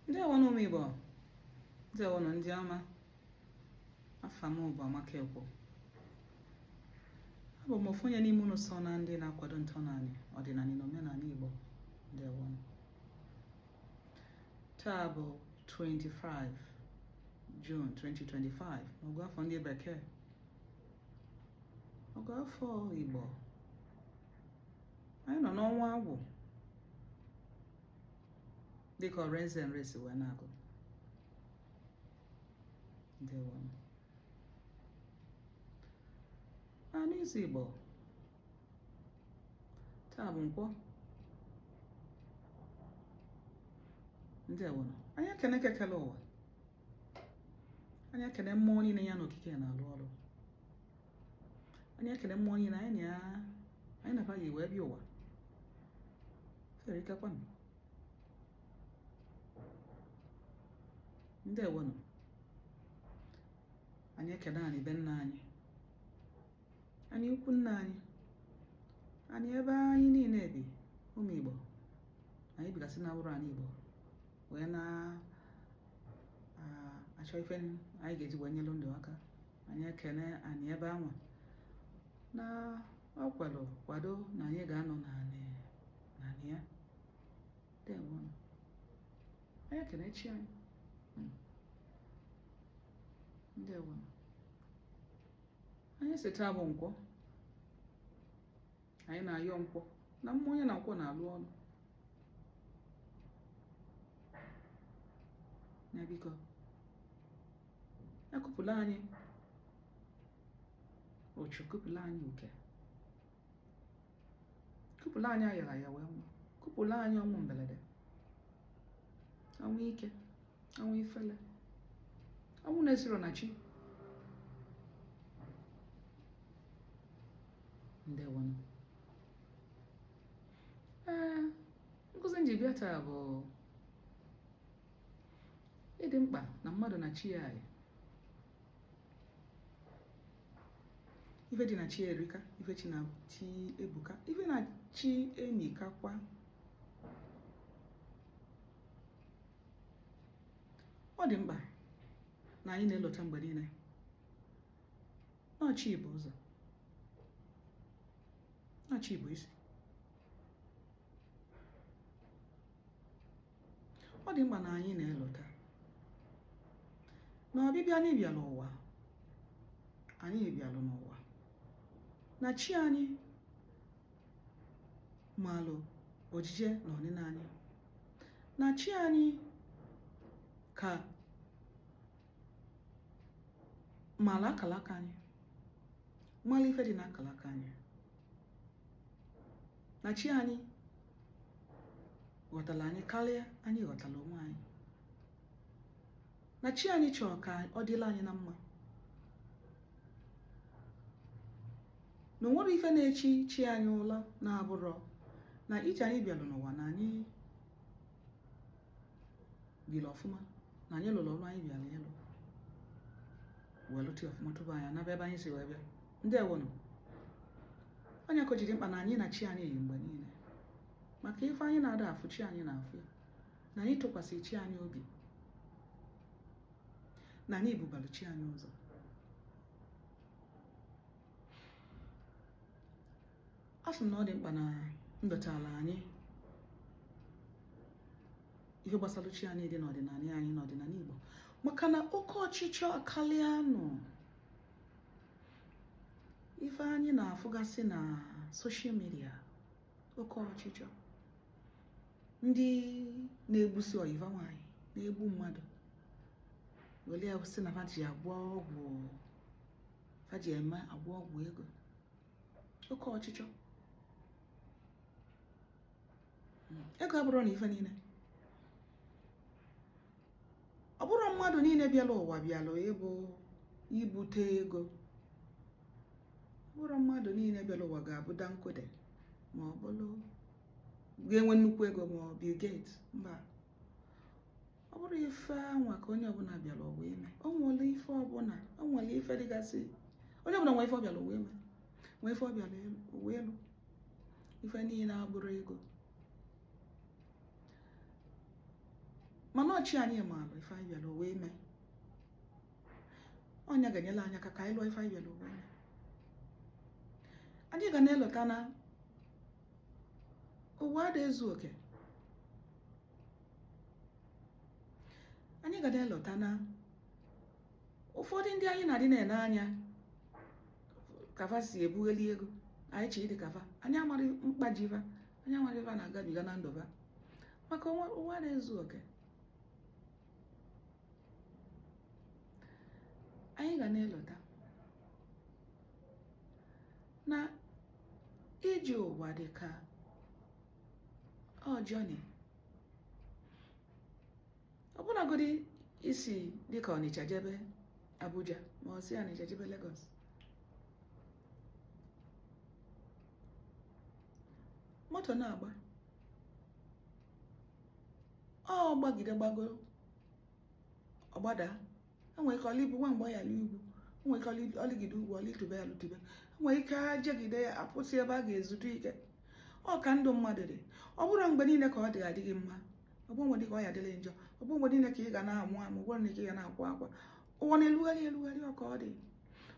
Ndị awọnụ m Igbo, ndị awọnụ ndị ọma, afa m bụ Amaka Ekwo. Abụ m ofu onye n'ime unu so na ndị na-akwado ntọala ọdịnala na omenala Igbo. Ndị awọnụ. Taa bụ 25 June 2025, ọgụ afọ ndị Bekee. Ọgụ afọ Igbo. Anyị nọ n'ọnwa Agwụ. Dịka Orenze Nresi wee na-agụ. Ndewonu. Anụ izu Igbo. Taa bụ Nkwọ. Ndewonu. Anyị ekene kekele ụwa. Anyị ekene mmụọ niile ya n'okike na-alụ ọrụ. Anyị ekene mmụọ niile anyị na-abaghị wee bịa ụwa. Ferikakwanụ. Ndewonu. Anyị ekene anyị be nna anyị. Anyị ukwu nna anyị. Anyị ebe anyị niile bi, ụmụ Igbo. Anyị bigasị na agbụrụ anyị Igbo. Wee achọ ife anyị ga-eji wee nyelu ndụ aka. Anyị ekene anyị ebe anwa. Na ọkwado kwado na anyị ga-anọ n'anị ya. Ndewonu. Anyị ekene chi anyị. Ndewonu. Anyị si taa bụ Nkwọ. Anyị na-ayọ Nkwọ na mmụọ onye na Nkwọ na-alụ ọrụ. Ya biko, ya kụpụla anyị ochu, kụpụla anyị uke, kụpụla anyị ayara ya wee nwụọ, kụpụla anyị ọnwụ mberede, ọnwụ ike, ọnwụ ifele, ọnwụ na-esiro na chi. Ndewonu. Nkụzi nji bịa taa bụ ịdị mkpa na mmadụ na chi ya anyị. Ife dị na chi erika, ife chi na chi ebuka, ife na chi emikakwa. Ọ dị mkpa na anyị na-elota mgbe niile. Chi bụ ụzọ. Chi bụ isi. Ọ dị mkpa na anyị na-elota. Na ọbịbịa anyị bịara n'ụwa. Anyị bịara n'ụwa. Na chi anyị maalụ ojije na ọnịna anyị. Na chi anyị ka maalụ akalaka anyị. Maalụ ife dị na akalaka anyị. Na chi anyị ghọtara anyị karịa anyị ghọtara onwe anyị. Na chi anyị chọrọ ka ọ dịla anyị na mma. Na onwere ife na-echi chi anyị ụla na-abụrọ na ije anyị bịara n'ụwa na anyị biri ọfụma, na anyị lụrụ ọrụ anyị bịara ịlụ wee lụta ọfụma tupu anyị anaba ebe anyị si wee bịa. Ndewonu. Onye ka o ji dị mkpa na anyị na chi anyị yi mgbe niile, maka ife anyị na-ada afụ chi anyị na-afụ ya, na anyị tụkwasị chi anyị obi, na anyị bubalụ chi anyị ụzọ. Asị m na ọ dị mkpa na ndọtala anyị ihe gbasara chi anyị dị n'ọdịnala anyị n'ọdịnala Igbo, maka na oke ọchịchọ akarịa nọ. Ife anyị na-afụgasị na soshal midia, oke ọchịchọ, ndị na-egbusi ọyịva nwaanyị, na-egbu mmadụ, were ya sị na ha ji agwọ ọgwụ, ha ji eme agwọ ọgwụ ego. Oke ọchịchọ. Ego abụrụ na ife niile. Ọ bụrụ mmadụ niile bịala ụwa bịala ịbụ ibute ego. Bụrụ mmadụ niile bịara ụwa ga-abụ Dangote ma ọ bụrụ ga-enwe nnukwu ego ma ọ Bill Gates. Mba. Ọ bụrụ ife anwa ka onye ọbụla bịara ụwa ime. O nwere ife ọbụla, o nwere ife dịgasị. Onye ọbụla nwere ife ọ bịara ụwa ime. Nwee ife ọ bịara ụwa elu. Ife niile abụrụ ego. mana ọchị anyị maara ife anyị bịara wee mee. Ọnya ga-enyela anyị aka ka anyị lụọ ife anyị bịara wee mee. Anyị ga na-elota na ụwa ada ezu oke. Anyị ga na-elota na ụfọdụ ndị anyị na-adị na-ene anya kafa si ebugheli ego anyị chi dị kafa, anyị amaghị mkpa jiva, anyị amaghị ife na-agabiga na ndụba maka ụwa na-ezu oke. Anyị ga na-elota na iji ụwa dị ka jọni, ọbụlagodi isi dịka Ọnịcha jebe Abuja ma ọ si Ọnịcha jebe Lagos, moto na-agba ọ gbagide gbago ọgbada, enwere ike ọlịbụ nwa mgbe ya ala ugwu, enwere ike ọlịgide ugwu ọlịtube ya lụtube, enwere ike jegide ya apụsị ebe a ga-ezutu ike. Ọ ka ndụ mmadụ dị. Ọ bụrụ mgbe niile ka ọ dị adịghị mma, ọ bụ mgbe dị ka ọ ya adịghị njọ, ọ bụ mgbe niile ka ị ga na-amụ amụ, ọ bụrụ na ị ga na-akwa akwa. Ụwa na-elugharị elugharị, ọ ka ọ dị.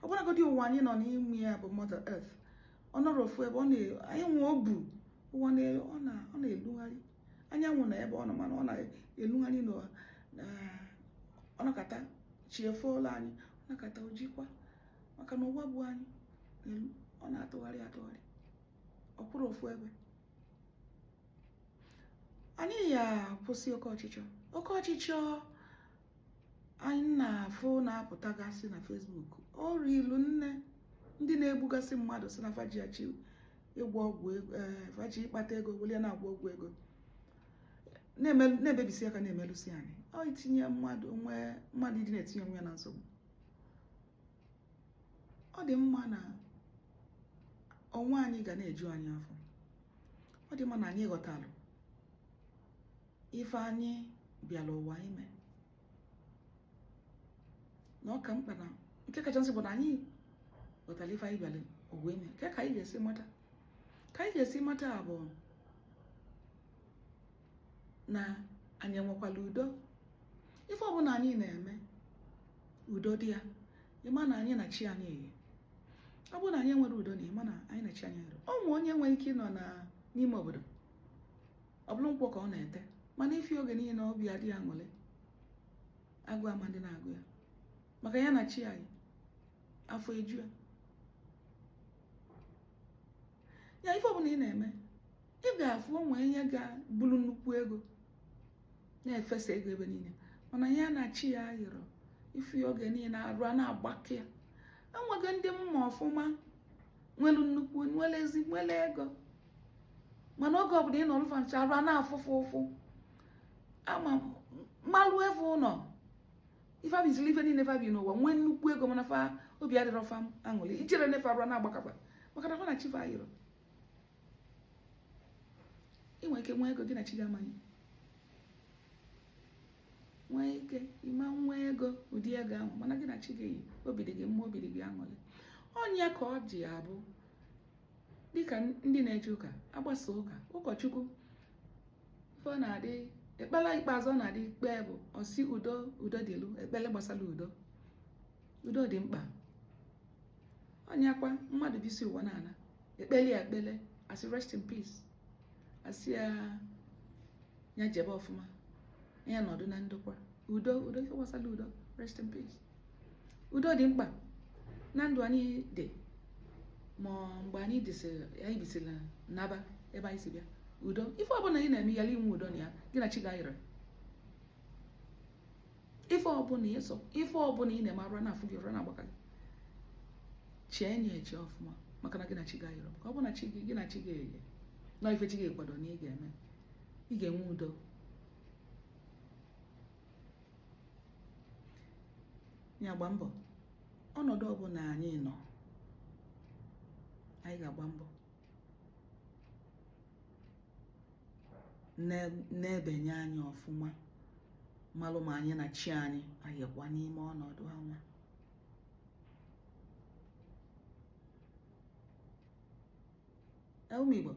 Ọbụlagodi ụwa anyị nọ n'ime ya bụ Mother Earth, ọ nọrọ ofu ebe, anyị nwe obu ụwa ọ na-elugharị. Anyanwụ na ebe ọ nọ mana ọ na-elugharị ọnọkata chiefola anyị, ọnọkata ojikwa maka na ụwa bụ anyị ọ na-atụgharị atụgharị, ọ kwụrụ ofu ebe. Anyị ya kwụsị oke ọchịchọ. Oke ọchịchọ anyị na-afụ na-apụtagasị na Facebook, ọrụ ilu nne ndị na-egbugasị mmadụ si na fajiachi ịgwọ ọgwụ ego, faji ịkpata ego welie na-agwọ ọgwụ ego, na-ebebisi aka na-emelụsi anyị. Ọ itinye mmadụ ịdị na-etinye onwe ya na nsogbu. Ọ dị mma na onwe anyị ga na-eju anyị afọ. Ọ dị mma na anyị ghọtalụ ife anyị bịara ụwa ime, na ọ ka mkpa na nke kachasị bụ na anyị ghọtara ife anyị bịara ụwa ime. Ka anyị ga-esi mata, ka anyị ga-esi mata abụọ na anyị enwekwala udo. Ife ọbụla anyị na-eme udo dị ya, ịma na anyị na chi anyị eyi. Ọ bụrụ na anyị nwere udo na ịma na anyị na chi anyị eyi. Ụmụ onye nwere ike ịnọ n'ime obodo, ọ bụrụ nkwọ ka ọ na-ete, mana ife oge niile obi adịghị aṅụrị, agụ ama ndị na-agụ ya maka ya na chi anyị afọ eju ya. Ife ọbụla ị na-eme, ị ga-afụ onwe ihe ga-bulu nnukwu ego na-efesa ego ebe niile, mana ya na chi ya yọrọ ife oge niile arụ a na-agbake ya. Enwego ndị mma ọfụma nwelu nnukwu nwere ezi nwere ego, mana oge ọbụla ị nọrọ fancha arụ a na-afụfụ ụfụ ama mmalụ efe ụlọ ife abizili ife niile fabi n'ụwa nwee nnukwu ego, mana fa obi adịrọ fa aṅụrị ichere nefe arụ a na-agbakapa maka na fa na chi fa yọrọ. Ị nwere ike nwee ego gị na chi gị amaghị, nwee ike ịma nwee ego ụdị ego ahụ mana gị na chi gị yi obi dị gị mma, obi dị gị aṅụrị. Ọnya ka ọ dị abụ dịka ndị na-eje ụka, agbasa ụka, ụkọchukwu ife ọ na-adị ekpela ikpeazụ ọ na-adị ikpe bụ ọsi udo dịlụ, ekpele gbasara udo dị mkpa. Ọnyakwa mmadụ bisi ụwa na-ana ekpele ya ekpele asị rest in peace, asị ya jebe ọfụma, ya nọdụ na ndokwa. Udo ife gbasara udo, rest in peace. Udo dị mkpa na ndụ anyị dị, ma mgbe anyị bisila naba ebe anyị si bịa. Udo ife ọbụla ị na-eme yala inwe udo na ya, gị na chi ga-ayọrọ. Ife ọbụla ị na-eme arụ na-afụ gị ọrụ na-agbaka gị, chee enyi eche ọfụma maka na gị na chi ga-ayọrọ. Maka ọ bụ na gị na chi ga-eye nọ ife chi ga-ekwado na ị ga-eme, ị ga-enwe udo. Ya gba mbọ ọnọdụ ọbụla anyị nọ, anyị ga-agba mbọ na-ebenye anyị ọfụma, malụ ma anyị na chi anyị ayekwa n'ime ọnọdụ anwa. Ụmụ Igbo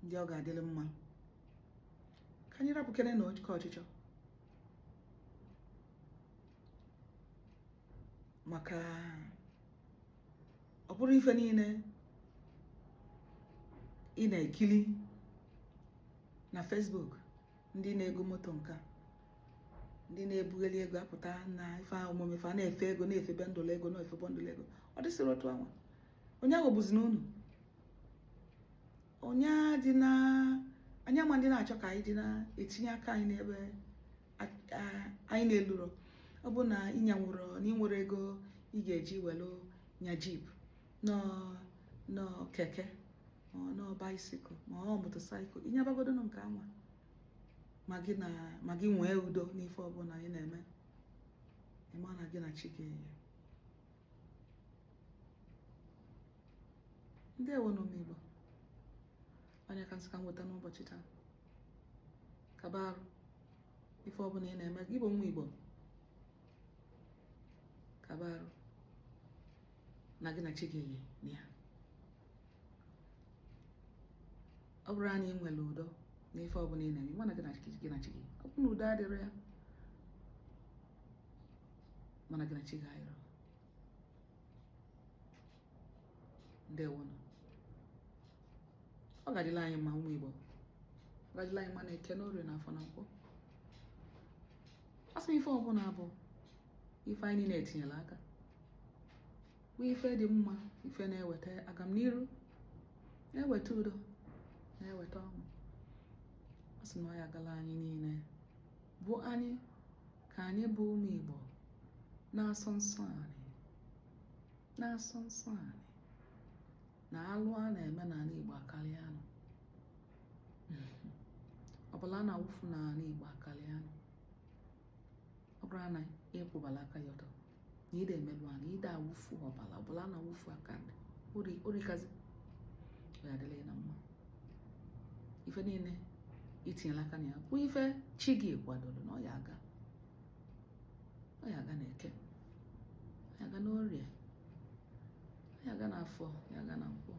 ndị ọ ga-adịrị mma, ka anyị rapụkere na oke ọchịchọ, maka ọ bụrụ ife niile ị na-ekili na Facebook, ndị na-ego moto nka, ndị na-ebugheli ego apụta na ife omume fa na-efe ego, na-efe bọndụl ego, na-efe bọndụl ego. Ọ dịsịrị otu anwa onye ahụ bụzi n'unu onye dị na anyị ama ndị na-achọ ka anyị dị na-etinye aka anyị n'ebe anyị na-eluro. Ọ bụ na ịnyanwụrụ na ị nwere ego ị ga-eji welu nya jeep nọ keke nọ baisikụl ma ọ motosaịkụl, ịnyabagodo nke anwa ma gị nwee udo n'ife ọbụla anyị na-eme, ịma na gị na chi ga-enye. Ndewo n'ụmụ Igbo, onye ka nsị ka nweta n'ụbọchị taa. Kaba arụ ife ọbụla ị na-eme, gị bụ nwa Igbo, kaba arụ na gị na chi ga-enye na ya. Ọ bụrụ anyị nwere udo n'ife ọbụla ị na-eme, mana gị na chi gị, ọ bụ na udo adịrị ya, mana gị na chi ga-ayọrọ. Ndewonụ. Ọ gadịla anyị mma ụmụ Igbo, ọ gadịla anyị mma na Eke, na Orie, na Afọ, na Nkwọ. Asị ife ọbụla bụ ife anyị niile etinyela aka bụ ife dị mma, ife na-eweta agamniru, na-eweta udo, na-eweta ọṅụ. Ọ sị na ọ ya agala anyị niile bụ anyị ka anyị bụ ụmụ Igbo na-asọ nsọ anyị, na-asọ nsọ anyị na alụ a na-eme n'ala Igbo akarịa nụ. Ọbụla a na-awụfu n'ala Igbo akarịa nụ. Ọ bụrụ na ịkwụbala aka ya ọtọ na ide emelụ a na ide awụfu ọbụla a na-awụfu aka orikazi, ọ ya adịla na mma. Ife niile itinyela aka na ya bụ ife chi gị kwadoro na ọ ya aga na Eke, ọ ya aga na Orie, ọ ya aga na Afọ, ya aga na Nkwọ.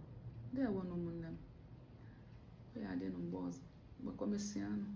Ndewo na ụmụnne m, ọ ya adị na mgbe ọzọ, mgbakọmesịa anụ.